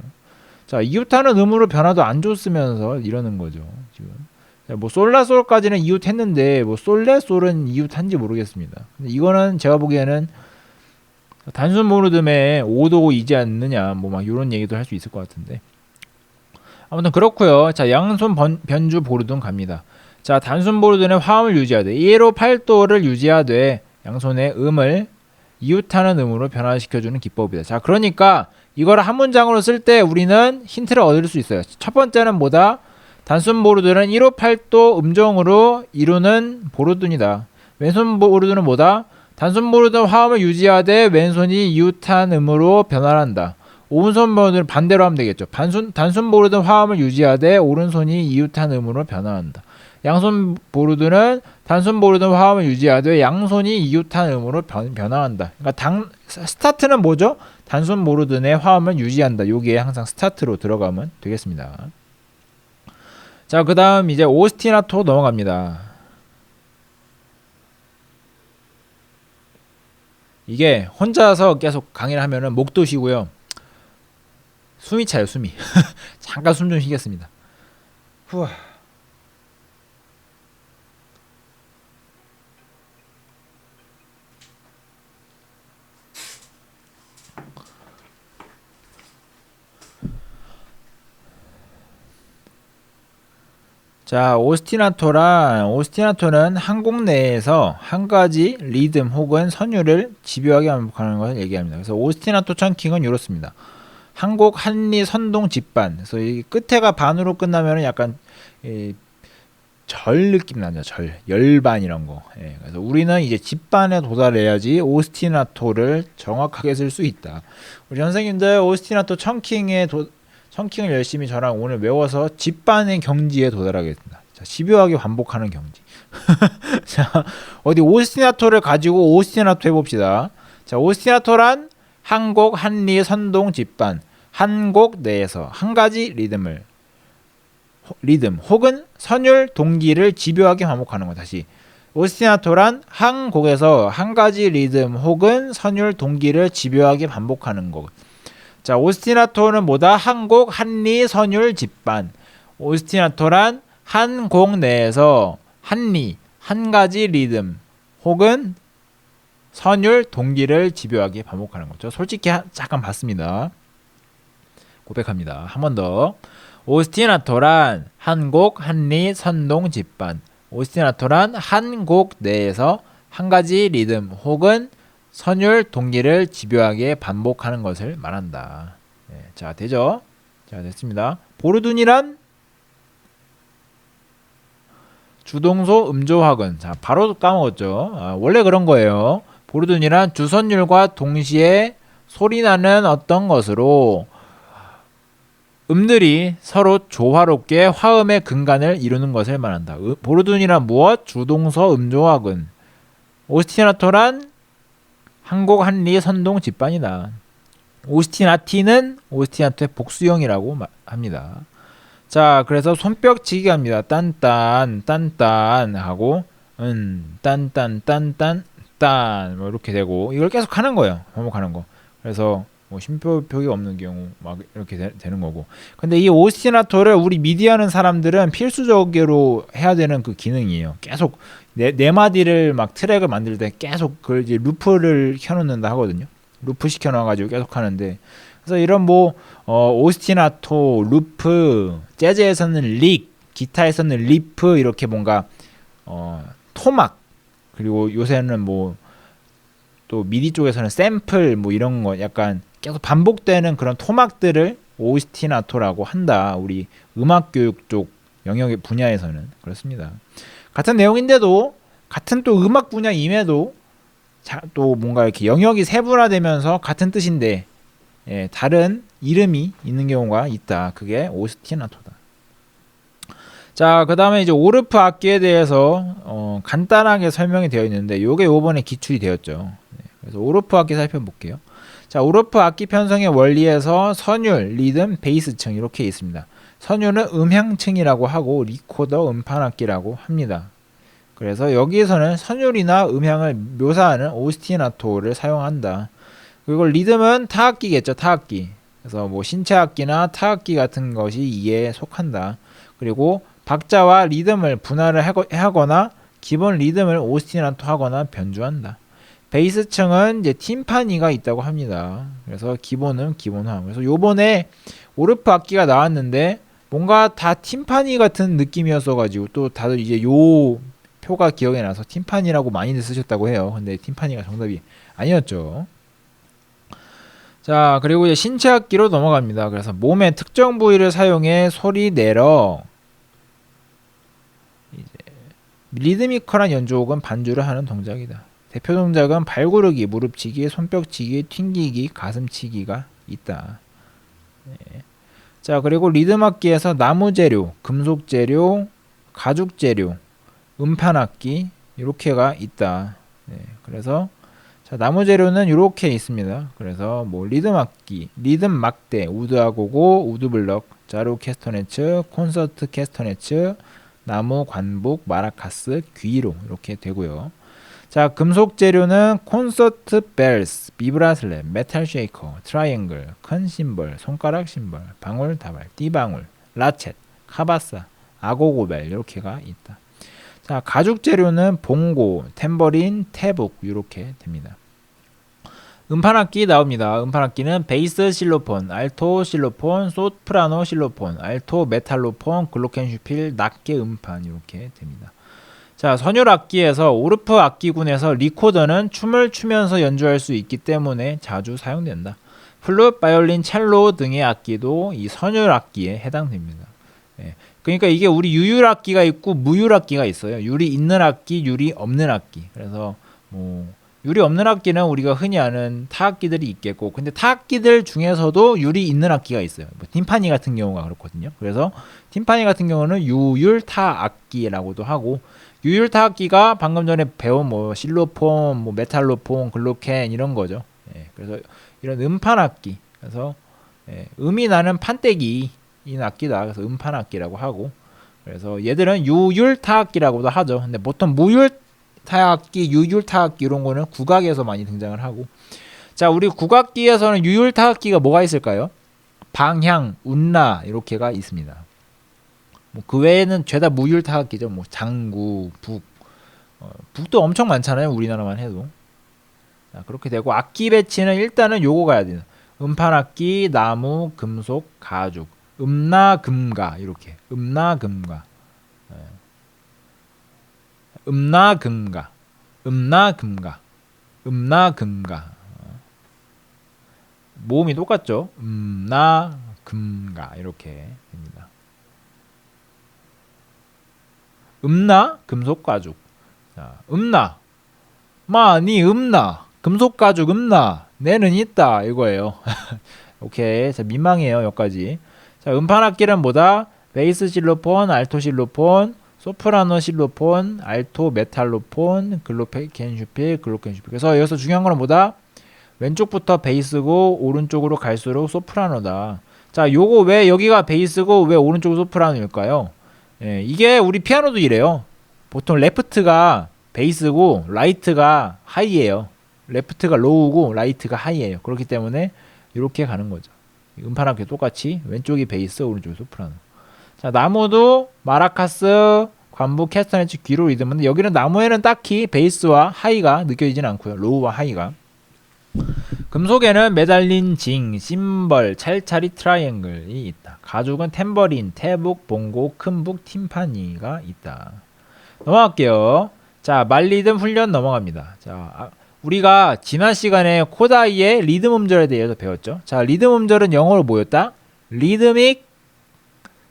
자, 이웃하는 음으로 변화도 안 줬으면서 이러는 거죠. 지금. 자, 뭐 솔라솔까지는 이웃했는데 뭐 솔레솔은 이웃한지 모르겠습니다. 근데 이거는 제가 보기에는 단순 모르듬에 5도이지 않느냐 뭐 막 이런 얘기도 할 수 있을 것 같은데. 아무튼 그렇고요. 자, 양손 변주 보르둔 갑니다. 자, 단순 보르둔의 화음을 유지하되 1호 8도를 유지하되 양손의 음을 이웃하는 음으로 변화시켜주는 기법이다. 자, 그러니까 이거를 한 문장으로 쓸 때 우리는 힌트를 얻을 수 있어요. 첫 번째는 뭐다? 단순 보르둔은 1호 8도 음정으로 이루는 보르둔이다. 왼손 보르둔은 뭐다? 단순 보르둔 화음을 유지하되 왼손이 이웃한 음으로 변화한다. 오른손 보르둔은 반대로 하면 되겠죠. 단순 보르둔 화음을 유지하되 오른손이 이웃한 음으로 변화한다. 양손 보르둔은 단순 보르둔 화음을 유지하되 양손이 이웃한 음으로 변화한다. 그러니까 스타트는 뭐죠? 단순 보르둔의 화음을 유지한다. 여기에 항상 스타트로 들어가면 되겠습니다. 자, 그 다음 이제 오스티나토 넘어갑니다. 이게 혼자서 계속 강의를 하면은 목 도시고요. 숨이 차요, 숨이. 잠깐 숨 좀 쉬겠습니다. 후아. 자, 오스티나토는 한곡 내에서 한 가지 리듬 혹은 선율을 집요하게 반복하는 것을 얘기합니다. 그래서 오스티나토 천킹은 이렇습니다. 한곡 한리 선동 집반. 그래서 이 끝에가 반으로 끝나면 약간 절 느낌 나죠. 열반 이런 거. 예, 그래서 우리는 이제 집반에 도달해야지 오스티나토를 정확하게 쓸 수 있다. 우리 선생님들 오스티나토 천킹을 열심히 저랑 오늘 외워서 집반의 경지에 도달하겠습니다. 자, 집요하게 반복하는 경지. 자, 어디 오스티나토를 가지고 오스티나토 해봅시다. 자, 오스티나토란 한곡 한리 선동 집반. 한 곡 내에서 한 가지 리듬 혹은 선율 동기를 집요하게 반복하는 거. 다시 오스티나토란 한 곡에서 한 가지 리듬 혹은 선율 동기를 집요하게 반복하는 것. 자, 오스티나토는 뭐다? 한 곡 한리 선율 집반. 오스티나토란 한 곡 내에서 한리 한 가지 리듬 혹은 선율 동기를 집요하게 반복하는 거죠. 솔직히 잠깐 봤습니다. 고백합니다. 한 번 더. 오스티나토란 한 곡 한리 선동 집반. 오스티나토란 한 곡 내에서 한 가지 리듬 혹은 선율 동기를 집요하게 반복하는 것을 말한다. 네, 자, 되죠? 자, 됐습니다. 보르둔이란 주동소 음조화근. 자, 바로 까먹었죠? 원래 그런 거예요. 보르둔이란 주선율과 동시에 소리나는 어떤 것으로 음들이 서로 조화롭게 화음의 근간을 이루는 것을 말한다. 보르둔이란 무엇? 주동서 음조화근. 오스티나토란 한곡 한리 선동 집반이다. 오스티나티는 오스티나토의 복수형이라고 합니다. 자, 그래서 손뼉치기 합니다. 딴딴 딴딴 하고 딴딴 딴딴 딴 뭐 이렇게 되고 이걸 계속 하는 거예요. 반복하는 거. 그래서 뭐 쉼표표기 없는 경우 막 이렇게 되는 거고. 근데 이 오스티나토를 우리 미디 하는 사람들은 필수적으로 해야 되는 그 기능이에요. 계속 네 마디를 막 트랙을 만들 때 계속 그걸 이제 루프를 켜놓는다 하거든요. 루프 시켜놔가지고 계속 하는데, 그래서 이런 뭐 오스티나토, 루프, 재즈에서는 릭, 기타에서는 리프 이렇게 뭔가 토막, 그리고 요새는 뭐 또 미디 쪽에서는 샘플 뭐 이런 거 약간 계속 반복되는 그런 토막들을 오스티나토라고 한다. 우리 음악교육 쪽 영역의 분야에서는 그렇습니다. 같은 내용인데도 같은 또 음악 분야임에도 또 뭔가 이렇게 영역이 세분화되면서 같은 뜻인데 다른 이름이 있는 경우가 있다. 그게 오스티나토다. 자, 그 다음에 이제 오르프 악기에 대해서 간단하게 설명이 되어 있는데 이게 요번에 기출이 되었죠. 그래서 오르프 악기 살펴볼게요. 자, 오르프 악기 편성의 원리에서 선율, 리듬, 베이스층 이렇게 있습니다. 선율은 음향층이라고 하고 리코더, 음판악기라고 합니다. 그래서 여기에서는 선율이나 음향을 묘사하는 오스티나토를 사용한다. 그리고 리듬은 타악기겠죠, 타악기. 그래서 뭐 신체악기나 타악기 같은 것이 이에 속한다. 그리고 박자와 리듬을 분할을 하거나 기본 리듬을 오스티나토 하거나 변주한다. 베이스층은 이제 팀파니가 있다고 합니다. 그래서 기본은 기본화. 그래서 요번에 오르프 악기가 나왔는데 뭔가 다 팀파니 같은 느낌이었어가지고 또 다들 이제 요 표가 기억에 나서 팀파니라고 많이들 쓰셨다고 해요. 근데 팀파니가 정답이 아니었죠. 자, 그리고 이제 신체 악기로 넘어갑니다. 그래서 몸의 특정 부위를 사용해 소리 내러 이제 리드미컬한 연주 혹은 반주를 하는 동작이다. 대표 동작은 발구르기, 무릎치기, 손뼉치기, 튕기기, 가슴치기가 있다. 네. 자, 그리고 리듬악기에서 나무재료, 금속재료, 가죽재료, 음판악기 이렇게가 있다. 네. 그래서 자, 나무재료는 이렇게 있습니다. 그래서 뭐 리듬악기, 리듬 막대, 우드아고고, 우드블럭, 자루 캐스터네츠, 콘서트 캐스터네츠, 나무 관북, 마라카스, 귀로 이렇게 되고요. 자, 금속 재료는 콘서트 벨스, 비브라슬렛, 메탈 쉐이커, 트라이앵글, 큰 심벌, 손가락 심벌, 방울 다발, 띠방울, 라쳇, 카바사, 아고고벨 이렇게가 있다. 자, 가죽 재료는 봉고, 탬버린, 태북 이렇게 됩니다. 음판악기 나옵니다. 음판악기는 베이스 실로폰, 알토 실로폰, 소프라노 실로폰, 알토 메탈로폰, 글로켄슈필, 낱개 음판 이렇게 됩니다. 자, 선율악기에서 오르프 악기군에서 리코더는 춤을 추면서 연주할 수 있기 때문에 자주 사용된다. 플룻, 바이올린, 첼로 등의 악기도 이 선율악기에 해당됩니다. 예, 그러니까 이게 우리 유율악기가 있고 무율악기가 있어요. 율이 있는 악기, 율이 없는 악기. 그래서 뭐 율이 없는 악기는 우리가 흔히 아는 타악기들이 있겠고, 근데 타악기들 중에서도 율이 있는 악기가 있어요. 뭐 팀파니 같은 경우가 그렇거든요. 그래서 팀파니 같은 경우는 유율 타악기라고도 하고, 유율 타악기가 방금 전에 배운 뭐 실로폰, 뭐 메탈로폰, 글로켄 이런 거죠. 예, 그래서 이런 음판 악기. 그래서 예, 음이 나는 판때기인 악기다. 그래서 음판 악기라고 하고, 그래서 얘들은 유율 타악기라고도 하죠. 근데 보통 무율 타악기, 유율 타악기 이런 거는 국악에서 많이 등장을 하고, 자, 우리 국악기에서는 유율 타악기가 뭐가 있을까요? 방향, 운라 이렇게가 있습니다. 뭐 그 외에는 죄다 무율 타악기죠. 뭐 장구, 북, 북도 엄청 많잖아요. 우리나라만 해도. 자, 그렇게 되고, 악기 배치는 일단은 요거 가야 돼요. 음판악기, 나무, 금속, 가죽, 음나, 금가 이렇게. 음나, 금가. 음나 금가, 음나 금가, 음나 금가. 모음이 똑같죠? 음나 금가 이렇게 됩니다. 음나 금속 가죽. 자, 음나 마니 음나 금속 가죽 음나 내는 있다 이거예요. 오케이. 자, 민망해요 여기까지. 자, 음판악기는 뭐다? 베이스 실로폰, 알토 실로폰, 소프라노 실로폰, 알토 메탈로폰, 글로켄슈필, 글로켄슈필. 그래서 여기서 중요한 거는 뭐다? 왼쪽부터 베이스고 오른쪽으로 갈수록 소프라노다. 자, 요거 왜 여기가 베이스고 왜 오른쪽은 소프라노일까요? 예, 이게 우리 피아노도 이래요. 보통 레프트가 베이스고 라이트가 하이예요. 레프트가 로우고 라이트가 하이예요. 그렇기 때문에 이렇게 가는 거죠. 음판악기 똑같이 왼쪽이 베이스, 오른쪽이 소프라노. 자, 나무도 마라카스, 관부, 캐스터네치, 귀로 리듬인데 여기는 나무에는 딱히 베이스와 하이가 느껴지진 않고요. 로우와 하이가. 금속에는 메달린, 징, 심벌, 찰차리, 트라이앵글이 있다. 가죽은 탬버린, 태북, 봉고, 큰북, 팀파니가 있다. 넘어갈게요. 자, 말리듬 훈련 넘어갑니다. 자, 우리가 지난 시간에 코다이의 리듬 음절에 대해서 배웠죠. 자, 리듬 음절은 영어로 뭐였다? 리드믹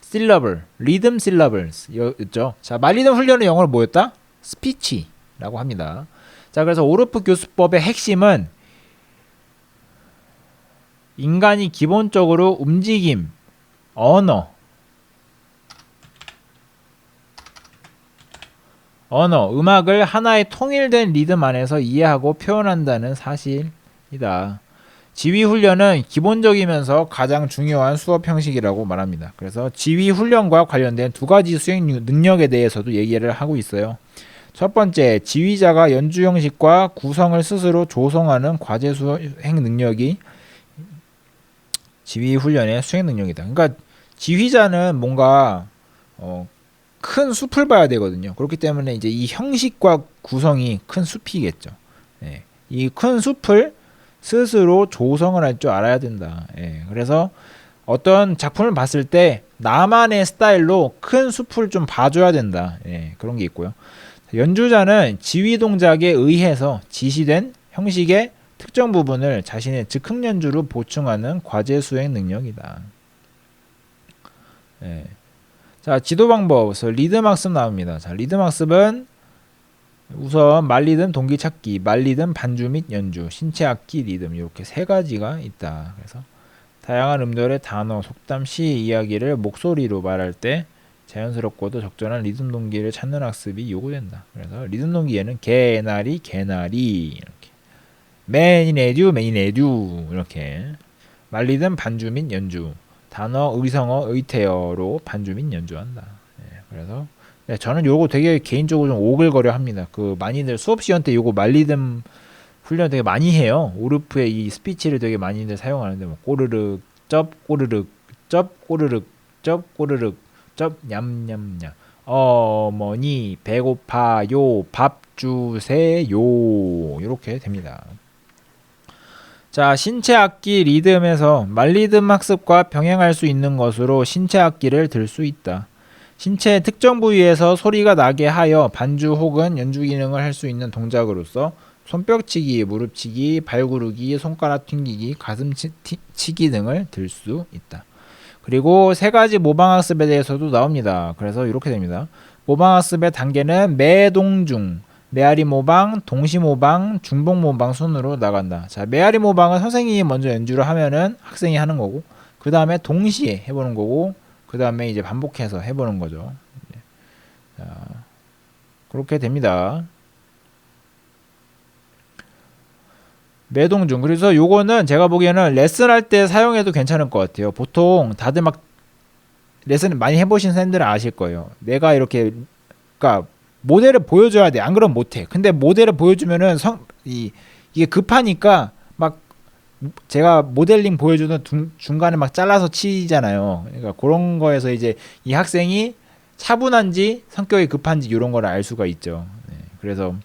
실러블, 리듬 실러블스였죠. 자, 말리듬 훈련은 영어로 뭐였다? 스피치라고 합니다. 자, 그래서 오르프 교수법의 핵심은 인간이 기본적으로 움직임, 언어, 음악을 하나의 통일된 리듬 안에서 이해하고 표현한다는 사실이다. 지휘 훈련은 기본적이면서 가장 중요한 수업 형식이라고 말합니다. 그래서 지휘 훈련과 관련된 두 가지 수행 능력에 대해서도 얘기를 하고 있어요. 첫 번째, 지휘자가 연주 형식과 구성을 스스로 조성하는 과제 수행 능력이 지휘 훈련의 수행 능력이다. 그러니까 지휘자는 뭔가 큰 숲을 봐야 되거든요. 그렇기 때문에 이제 이 형식과 구성이 큰 숲이겠죠. 네. 이 큰 숲을 스스로 조성을 할 줄 알아야 된다. 예, 그래서 어떤 작품을 봤을 때 나만의 스타일로 큰 숲을 좀 봐줘야 된다. 예, 그런 게 있고요. 연주자는 지휘 동작에 의해서 지시된 형식의 특정 부분을 자신의 즉흥 연주로 보충하는 과제 수행 능력이다. 예. 자, 지도 방법. 그래서 리듬 학습 나옵니다. 자, 리듬 학습은 우선 말리듬 동기 찾기, 말리듬 반주 및 연주, 신체 악기 리듬 이렇게 세 가지가 있다. 그래서 다양한 음절의 단어, 속담, 시 이야기를 목소리로 말할 때 자연스럽고도 적절한 리듬 동기를 찾는 학습이 요구된다. 그래서 리듬 동기에는 개나리, 개나리 이렇게 맨이네듀, 맨이네듀 이렇게 말리듬 반주 및 연주, 단어, 의성어, 의태어로 반주 및 연주한다. 예, 그래서 네, 저는 요거 되게 개인적으로 좀 오글거려 합니다. 그 많이들 수업 시간 때 요거 말리듬 훈련 되게 많이 해요. 오르프의 이 스피치를 되게 많이들 사용하는데 뭐 꼬르륵 쩝 꼬르륵 쩝 꼬르륵 쩝 꼬르륵 쩝 냠냠냠 어머니 배고파요 밥 주세요 이렇게 됩니다. 자, 신체 악기 리듬에서 말리듬 학습과 병행할 수 있는 것으로 신체 악기를 들 수 있다. 신체의 특정 부위에서 소리가 나게 하여 반주 혹은 연주 기능을 할 수 있는 동작으로서 손뼉치기, 무릎치기, 발구르기, 손가락 튕기기, 가슴치기 등을 들 수 있다. 그리고 세 가지 모방학습에 대해서도 나옵니다. 그래서 이렇게 됩니다. 모방학습의 단계는 매동중, 메아리 모방, 동시 모방, 중복 모방 순으로 나간다. 자, 메아리 모방은 선생님이 먼저 연주를 하면은 학생이 하는 거고, 그 다음에 동시에 해보는 거고, 그 다음에 이제 반복해서 해보는 거죠. 자, 그렇게 됩니다. 매동중. 그래서 요거는 제가 보기에는 레슨 할 때 사용해도 괜찮을 것 같아요. 보통 다들 막 레슨 많이 해보신 쌤들은 아실 거예요. 내가 이렇게, 그러니까 모델을 보여줘야 돼. 안 그러면 못해. 근데 모델을 보여주면은 이게 급하니까 막 제가 모델링 보여주는 중간에 막 잘라서 치잖아요. 그러니까 그런 거에서 이제 이 학생이 차분한지 성격이 급한지 이런 걸 알 수가 있죠. 네, 그래서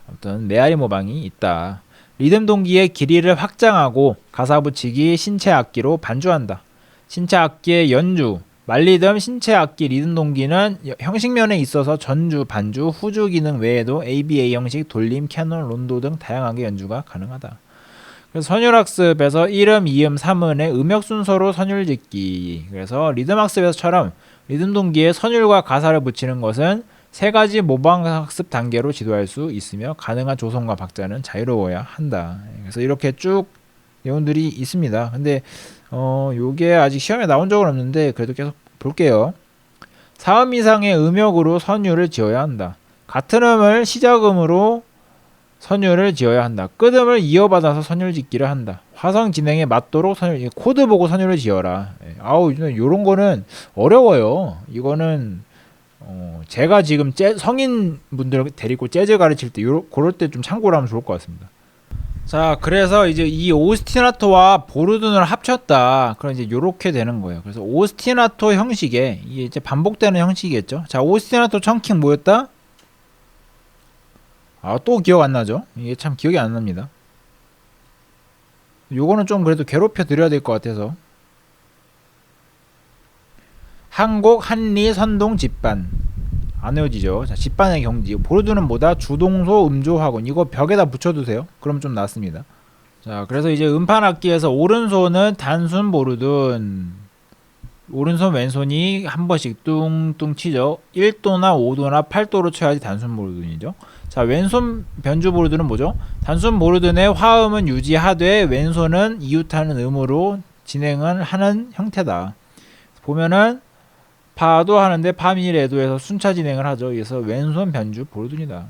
아무튼 메아리 모방이 있다. 리듬 동기의 길이를 확장하고 가사 붙이기 신체 악기로 반주한다. 신체 악기의 연주, 말리듬 신체 악기 리듬 동기는 형식면에 있어서 전주, 반주, 후주 기능 외에도 ABA 형식, 돌림, 캐논, 론도 등 다양하게 연주가 가능하다. 그래서 선율학습에서 1음, 2음, 3음의 음역 순서로 선율 짓기. 그래서 리듬학습에서처럼 리듬 동기에 선율과 가사를 붙이는 것은 세 가지 모방학습 단계로 지도할 수 있으며 가능한 조성과 박자는 자유로워야 한다. 그래서 이렇게 쭉 내용들이 있습니다. 근데 요게 아직 시험에 나온 적은 없는데 그래도 계속 볼게요. 4음 이상의 음역으로 선율을 지어야 한다. 같은 음을 시작음으로 선율을 지어야 한다. 끝음을 이어받아서 선율 짓기를 한다. 화성 진행에 맞도록 선율, 코드 보고 선율을 지어라. 아우, 요런 거는 어려워요. 이거는 제가 지금 성인 분들 데리고 재즈 가르칠 때 그럴 때 좀 참고를 하면 좋을 것 같습니다. 자, 그래서 이제 이 오스티나토와 보르둔을 합쳤다. 그럼 이제 요렇게 되는 거예요. 그래서 오스티나토 형식에 이게 이제 반복되는 형식이겠죠. 자, 오스티나토 청킹 뭐였다? 아, 또 기억 안 나죠? 이게 참 기억이 안 납니다. 요거는 좀 그래도 괴롭혀 드려야 될 것 같아서. 한곡, 한리, 선동, 집반. 안 외워지죠. 자, 집반의 경지. 보르둔은 뭐다? 주동소, 음조, 화군. 이거 벽에다 붙여두세요. 그럼 좀 낫습니다. 자, 그래서 이제 음판 악기에서 오른손은 단순 보르둔. 오른손 왼손이 한 번씩 뚱뚱 치죠. 1도나 5도나 8도로 쳐야지 단순 보르둔이죠. 자, 왼손 변주 보르둔은 뭐죠? 단순 보르둔의 화음은 유지하되 왼손은 이웃하는 음으로 진행을 하는 형태다. 보면은 파도 하는데 파미레도에서 순차 진행을 하죠. 그래서 왼손 변주 보르둔이다.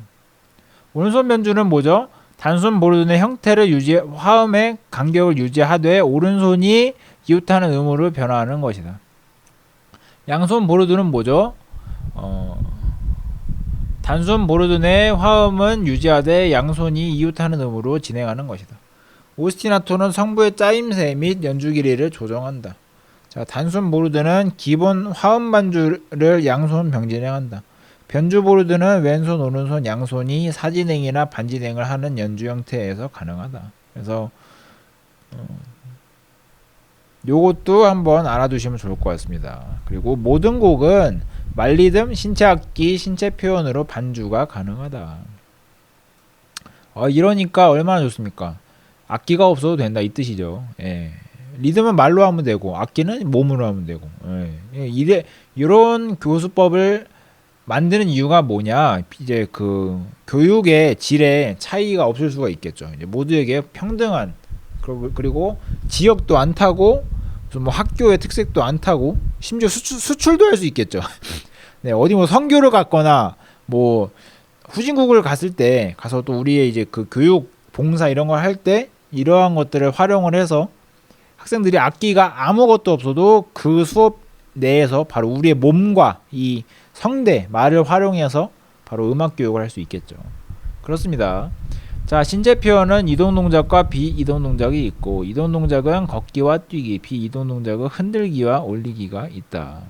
오른손 변주는 뭐죠? 단순 보르둔의 형태를 화음의 간격을 유지하되 오른손이 이웃하는 음으로 변화하는 것이다. 양손 보르둔은 뭐죠? 단순 보르둔의 화음은 유지하되 양손이 이웃하는 음으로 진행하는 것이다. 오스티나토는 성부의 짜임새 및 연주 길이를 조정한다. 자, 단순 보르드는 기본 화음 반주를 양손 병진행한다. 변주 보르드는 왼손, 오른손, 양손이 사진행이나 반진행을 하는 연주 형태에서 가능하다. 그래서 요것도 한번 알아두시면 좋을 것 같습니다. 그리고 모든 곡은 말리듬, 신체 악기, 신체 표현으로 반주가 가능하다. 이러니까 얼마나 좋습니까? 악기가 없어도 된다 이 뜻이죠. 예. 리듬은 말로 하면 되고 악기는 몸으로 하면 되고. 이런 교수법을 만드는 이유가 뭐냐? 이제 그 교육의 질에 차이가 없을 수가 있겠죠. 이제 모두에게 평등한, 그리고 지역도 안 타고 뭐 학교의 특색도 안 타고 심지어 수출도 할 수 있겠죠. 네, 어디 뭐 선교를 갔거나 뭐 후진국을 갔을 때 가서 또 우리의 이제 그 교육 봉사 이런 걸 할 때 이러한 것들을 활용을 해서 학생들이 악기가 아무것도 없어도 그 수업 내에서 바로 우리의 몸과 이 성대, 말을 활용해서 바로 음악 교육을 할 수 있겠죠. 그렇습니다. 자, 신체 표현은 이동 동작과 비이동 동작이 있고, 이동 동작은 걷기와 뛰기, 비이동 동작은 흔들기와 올리기가 있다.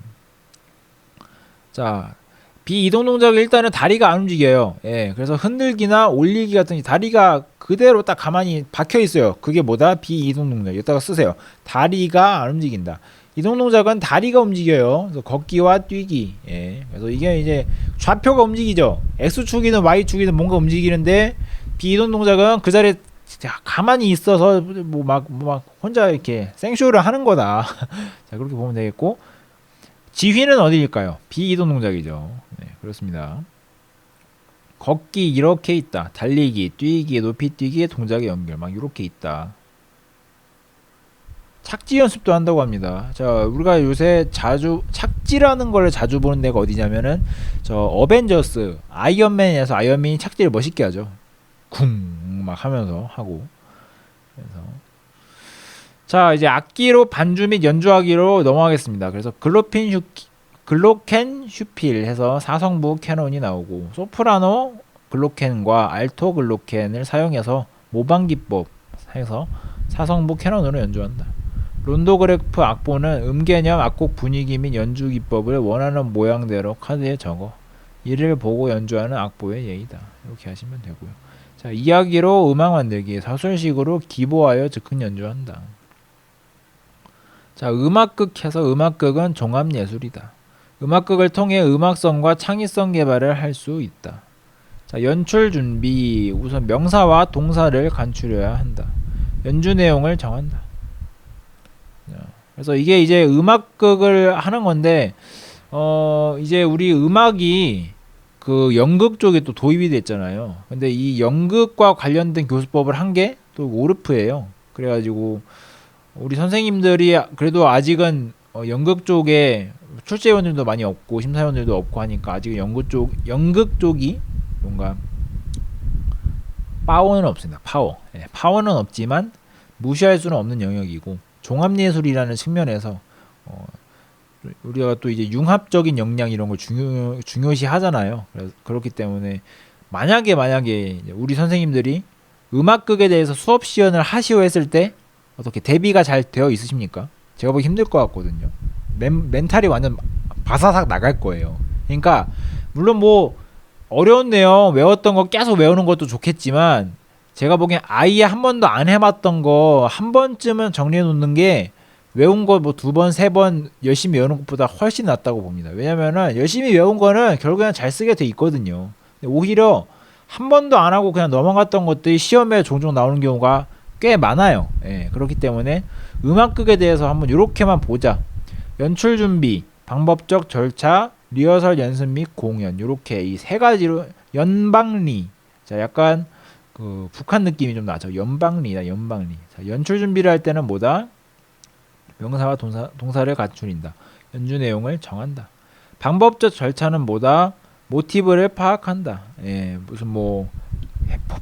자, 비이동 동작은 일단은 다리가 안 움직여요. 예, 그래서 흔들기나 올리기 같은 다리가 그대로 딱 가만히 박혀 있어요. 그게 뭐다? 비이동 동작. 여기다가 쓰세요. 다리가 안 움직인다. 이동 동작은 다리가 움직여요. 그래서 걷기와 뛰기. 예, 그래서 이게 이제 좌표가 움직이죠. X축이든 Y축이든 뭔가 움직이는데, 비이동 동작은 그 자리에 가만히 있어서 뭐 막 혼자 이렇게 생쇼를 하는 거다. 자, 그렇게 보면 되겠고, 지휘는 어디일까요? 비이동 동작이죠. 네, 그렇습니다. 걷기 이렇게 있다. 달리기, 뛰기, 높이 뛰기, 동작의 연결 막 이렇게 있다. 착지 연습도 한다고 합니다. 자, 우리가 요새 자주 착지라는 걸 자주 보는 데가 어디냐면은 저 어벤져스 아이언맨에서 아이언맨이 착지를 멋있게 하죠. 쿵 막 하면서 하고. 그래서 자, 이제 악기로 반주 및 연주하기로 넘어가겠습니다. 그래서 글로켄 슈필 해서 사성부 캐논이 나오고, 소프라노 글로켄과 알토 글로켄을 사용해서 모방 기법 해서 사성부 캐논으로 연주한다. 론도그래프 악보는 음개념, 악곡 분위기 및 연주 기법을 원하는 모양대로 카드에 적어 이를 보고 연주하는 악보의 예의다. 이렇게 하시면 되고요. 자, 이야기로 음악 만들기, 사술식으로 기보하여 즉흥 연주한다. 자, 음악극 해서 음악극은 종합예술이다. 음악극을 통해 음악성과 창의성 개발을 할 수 있다. 자, 연출 준비, 우선 명사와 동사를 간추려야 한다. 연주 내용을 정한다. 그래서 이게 이제 음악극을 하는 건데, 이제 우리 음악이 그 연극 쪽에 또 도입이 됐잖아요. 근데 이 연극과 관련된 교수법을 한 게 또 오르프예요. 그래가지고 우리 선생님들이 그래도 아직은 연극 쪽에 출제위원들도 많이 없고 심사위원들도 없고 하니까 아직 연극 쪽이 뭔가 파워는 없습니다. 파워는 없지만 무시할 수는 없는 영역이고, 종합예술이라는 측면에서 우리가 또 이제 융합적인 역량 이런 걸 중요시 하잖아요. 그래서 그렇기 때문에 만약에 우리 선생님들이 음악극에 대해서 수업 시연을 하시오 했을 때 어떻게 대비가 잘 되어 있으십니까? 제가 보기 힘들 것 같거든요. 멘탈이 완전 바사삭 나갈 거예요. 그러니까 물론 뭐 어려운 내용 외웠던 거 계속 외우는 것도 좋겠지만, 제가 보기엔 아예 한 번도 안 해봤던 거 한 번쯤은 정리해 놓는 게 외운 거 뭐 2번, 3번 열심히 외우는 것보다 훨씬 낫다고 봅니다. 왜냐면은 열심히 외운 거는 결국에는 잘 쓰게 돼 있거든요. 근데 오히려 한 번도 안 하고 그냥 넘어갔던 것들이 시험에 종종 나오는 경우가 꽤 많아요. 예, 그렇기 때문에 음악극에 대해서 한번 이렇게만 보자. 연출 준비, 방법적 절차, 리허설 연습 및 공연, 이렇게 이 세 가지로 연방리. 자, 약간 그 북한 느낌이 좀 나죠. 연방리다, 연방리. 자, 연출 준비를 할 때는 뭐다? 명사와 동사를 갖추린다. 연주 내용을 정한다. 방법적 절차는 뭐다? 모티브를 파악한다. 예, 무슨 뭐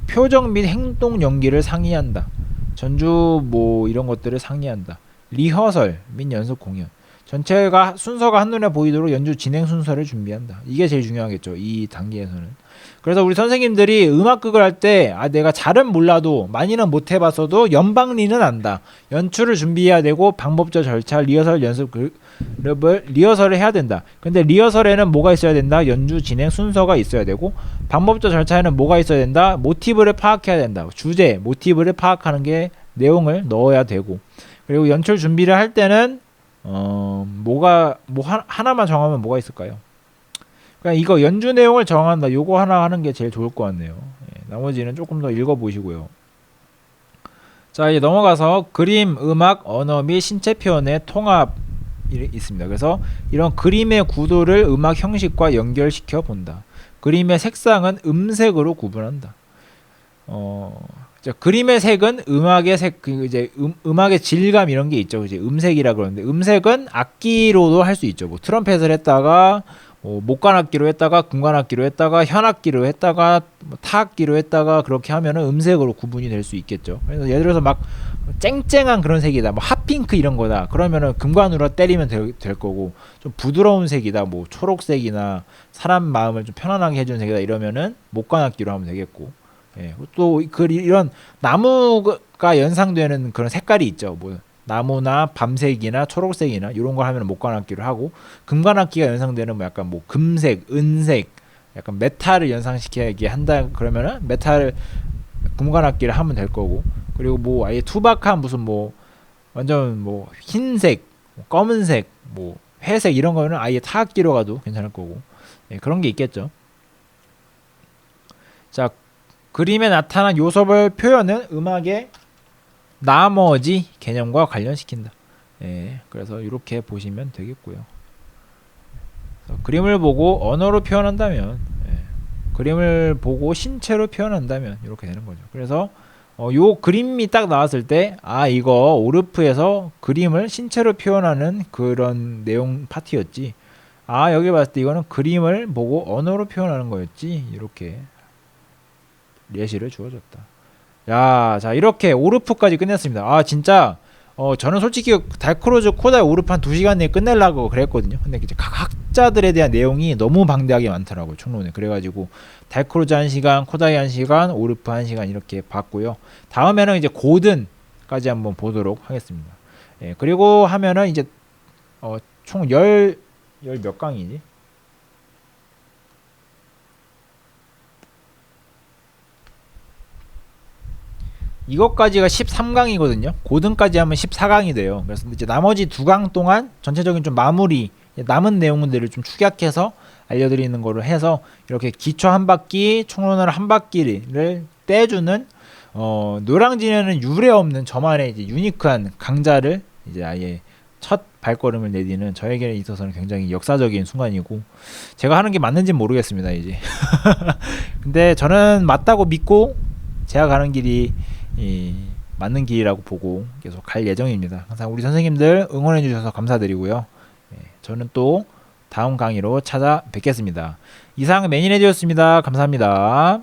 표정 및 행동 연기를 상의한다. 전주 뭐 이런 것들을 상의한다. 리허설 및 연습 공연. 전체가 순서가 한눈에 보이도록 연주 진행 순서를 준비한다. 이게 제일 중요하겠죠. 이 단계에서는. 그래서 우리 선생님들이 음악극을 할 때 내가 잘은 몰라도 많이는 못 해봤어도 연방리는 안다. 연출을 준비해야 되고 방법적 절차, 리허설, 리허설을 해야 된다. 근데 리허설에는 뭐가 있어야 된다? 연주 진행 순서가 있어야 되고, 방법적 절차에는 뭐가 있어야 된다? 모티브를 파악해야 된다. 주제, 모티브를 파악하는 게 내용을 넣어야 되고, 그리고 연출 준비를 할 때는 하나만 정하면 뭐가 있을까요? 그냥 이거 연주 내용을 정한다. 요거 하나 하는 게 제일 좋을 것 같네요. 예, 나머지는 조금 더 읽어보시고요. 자, 이제 넘어가서 그림, 음악, 언어 및 신체 표현의 통합이 있습니다. 그래서 이런 그림의 구도를 음악 형식과 연결시켜 본다. 그림의 색상은 음색으로 구분한다. 그림의 색은 음악의 색, 이제 음악의 질감 이런 게 있죠. 이제 음색이라 그러는데, 음색은 악기로도 할 수 있죠. 뭐 트럼펫을 했다가 목관악기로 했다가 금관악기로 했다가 현악기로 했다가 뭐 타악기로 했다가 그렇게 하면은 음색으로 구분이 될 수 있겠죠. 그래서 예를 들어서 막 쨍쨍한 그런 색이다, 뭐 핫핑크 이런 거다, 그러면은 금관으로 때리면 될 거고, 좀 부드러운 색이다, 뭐 초록색이나 사람 마음을 좀 편안하게 해주는 색이다 이러면은 목관악기로 하면 되겠고, 예, 또 이런 나무가 연상되는 그런 색깔이 있죠. 뭐 나무나 밤색이나 초록색이나 이런 걸 하면 목관악기를 하고, 금관악기가 연상되는 뭐 약간 뭐 금색, 은색, 약간 메탈을 연상시키게 한다 그러면은 메탈 금관악기를 하면 될 거고, 그리고 뭐 아예 투박한 무슨 뭐 완전 뭐 흰색, 뭐 검은색, 뭐 회색 이런 거는 아예 타악기로 가도 괜찮을 거고, 예, 그런 게 있겠죠. 자, 그림에 나타난 요소별 표현은 음악의 나머지 개념과 관련시킨다. 예, 그래서 이렇게 보시면 되겠고요. 그림을 보고 언어로 표현한다면, 예, 그림을 보고 신체로 표현한다면 이렇게 되는 거죠. 그래서 요 그림이 딱 나왔을 때, 아, 이거 오르프에서 그림을 신체로 표현하는 그런 내용 파트였지, 아, 여기 봤을 때 이거는 그림을 보고 언어로 표현하는 거였지, 이렇게 예시를 주어줬다. 야, 자, 이렇게 오르프까지 끝냈습니다. 아, 진짜 저는 솔직히 달크로즈 코다이 오르프 한 2시간 내에 끝내려고 그랬거든요. 근데 이제 각 학자들에 대한 내용이 너무 방대하게 많더라고요, 총론에. 그래가지고 달크로즈 1시간, 코다이 1시간, 오르프 1시간 이렇게 봤고요. 다음에는 이제 고든까지 한번 보도록 하겠습니다. 예, 그리고 하면은 이제 총 열 몇 강이지? 이것까지가 13강이거든요. 고등까지 하면 14강이 돼요. 그래서 이제 나머지 2강 동안 전체적인 좀 마무리, 남은 내용들을 좀 축약해서 알려드리는 거로 해서 이렇게 기초 한 바퀴, 총론을 한 바퀴를 떼주는 노량진에는 유례 없는 저만의 이제 유니크한 강좌를 이제 아예 첫 발걸음을 내디는 저에게 있어서는 굉장히 역사적인 순간이고, 제가 하는 게 맞는지는 모르겠습니다, 이제. 근데 저는 맞다고 믿고 제가 가는 길이 맞는 길이라고 보고 계속 갈 예정입니다. 항상 우리 선생님들 응원해 주셔서 감사드리고요. 저는 또 다음 강의로 찾아뵙겠습니다. 이상 매니레디였습니다. 감사합니다.